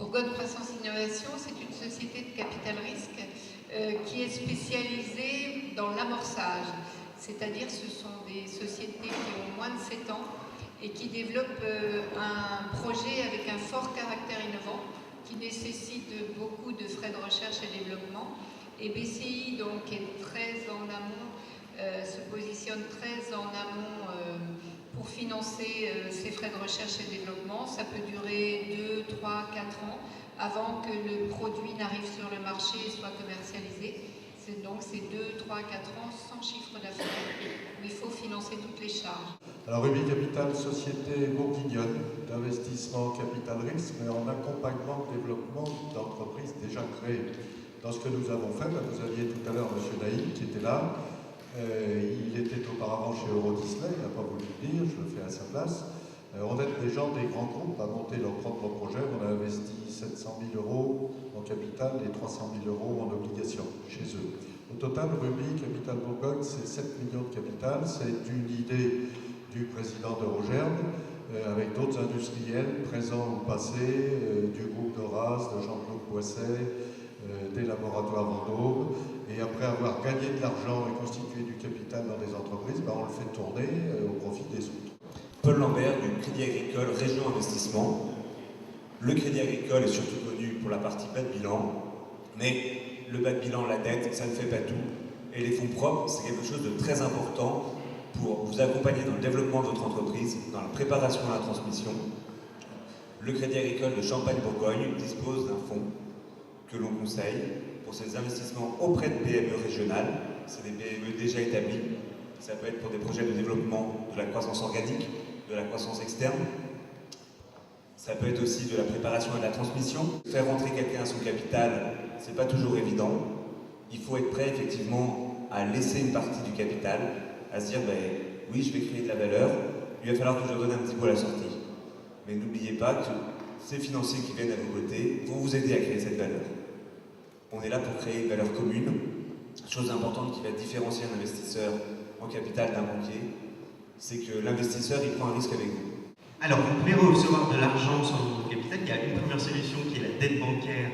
Bourgogne Croissance Innovation, c'est une société de capital risque qui est spécialisée dans l'amorçage. C'est-à-dire ce sont des sociétés qui ont moins de 7 ans et qui développent un projet avec un fort caractère innovant qui nécessite beaucoup de frais de recherche et développement. Et BCI donc, est très en amont, se positionne très en amont pour financer ces frais de recherche et développement. Ça peut durer 2, 3, 4 ans avant que le produit n'arrive sur le marché et soit commercialisé. Donc c'est 2, 3, 4 ans sans chiffre d'affaires où il faut financer toutes les charges. Alors Ruby Capital, société bourguignonne d'investissement capital risque, mais en accompagnement de développement d'entreprises déjà créées. Dans ce que nous avons fait, vous aviez tout à l'heure M. Naïm qui était là. Il était auparavant chez Euro Disney, il n'a pas voulu le dire, je le fais à sa place. On aide des gens des grands groupes à monter leurs propres projets. On a investi 700 000 € en capital et 300 000 € en obligations chez eux. Au total, Ruby Capital Bourgogne, c'est 7 millions de capital. C'est une idée du président d'Eurogerbe, avec d'autres industriels présents ou passés, du groupe d'Horace, de Jean-Claude Boisset, des laboratoires Vendôme. Et après avoir gagné de l'argent et constitué du capital dans des entreprises, on le fait tourner au profit des autres. Paul Lambert du Crédit Agricole Région Investissement. Le Crédit Agricole est surtout connu pour la partie bas de bilan, mais le bas de bilan, la dette, ça ne fait pas tout. Et les fonds propres, c'est quelque chose de très important pour vous accompagner dans le développement de votre entreprise, dans la préparation à la transmission. Le Crédit Agricole de Champagne-Bourgogne dispose d'un fonds que l'on conseille pour ses investissements auprès de PME régionales. C'est des PME déjà établies. Ça peut être pour des projets de développement de la croissance organique, de la croissance externe. Ça peut être aussi de la préparation et de la transmission. Faire rentrer quelqu'un à son capital, c'est pas toujours évident. Il faut être prêt effectivement à laisser une partie du capital, à se dire oui, je vais créer de la valeur, il va falloir que je donne un petit peu à la sortie. Mais n'oubliez pas que ces financiers qui viennent à vos côtés vont vous aider à créer cette valeur. On est là pour créer une valeur commune. Chose importante qui va différencier un investisseur en capital d'un banquier, c'est que l'investisseur il prend un risque avec vous. Alors, vous pouvez recevoir de l'argent sur votre capital. Il y a une première solution qui est la dette bancaire,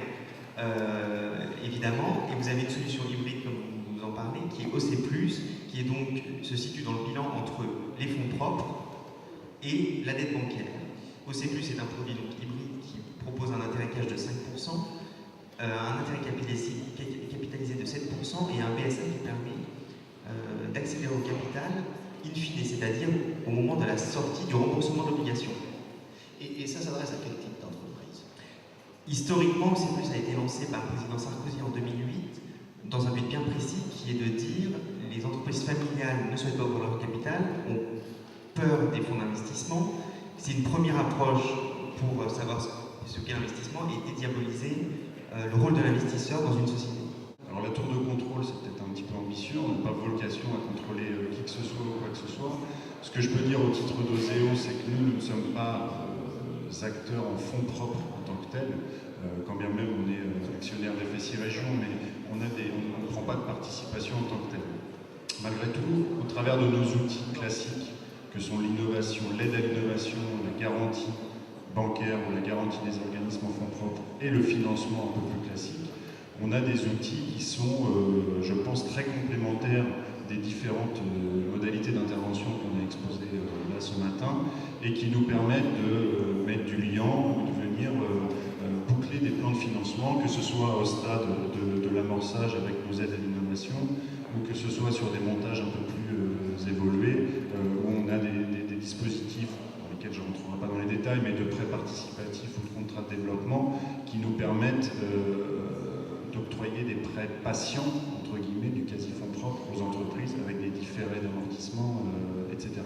évidemment, et vous avez une solution hybride, comme vous en parlez, qui est OC+, qui est donc, se situe dans le bilan entre les fonds propres et la dette bancaire. OC+, est un produit donc hybride qui propose un intérêt cash de 5%, un intérêt capitalisé de 7% et un BSM qui permet d'accéder au capital in fine, c'est-à-dire au moment de la sortie du remboursement de l'obligation. Et ça s'adresse à quel type d'entreprise? Historiquement, OC+ a été lancé par le président Sarkozy en 2008 dans un but bien précis qui est de dire les entreprises familiales ne souhaitent pas ouvrir leur capital, ont peur des fonds d'investissement. C'est une première approche pour savoir ce qu'est l'investissement et dédiaboliser le rôle de l'investisseur dans une société. Alors la tour de contrôle, c'est peut-être un petit peu ambitieux, on n'a pas vocation à contrôler qui que ce soit ou quoi que ce soit. Ce que je peux dire au titre d'Oseo, c'est que nous ne sommes pas acteurs en fonds propres en tant que tels, quand bien même on est actionnaire d'FSI Région, mais on ne prend pas de participation en tant que tel. Malgré tout, au travers de nos outils classiques, que sont l'innovation, l'aide à l'innovation, la garantie bancaire ou la garantie des organismes en fonds propres et le financement un peu plus classique, on a des outils qui sont, je pense, très complémentaires des différentes modalités d'intervention qu'on a exposées là ce matin et qui nous permettent de mettre du liant ou de venir boucler des plans de financement, que ce soit au stade de l'amorçage avec nos aides à l'innovation ou que ce soit sur des montages un peu plus évolués où on a des dispositifs dans lesquels je ne rentrerai pas dans les détails, mais de prêts participatifs ou de contrats de développement qui nous permettent d'octroyer des prêts patients, entre guillemets, du quasi-fonds propre aux entreprises avec des différés d'amortissement, etc.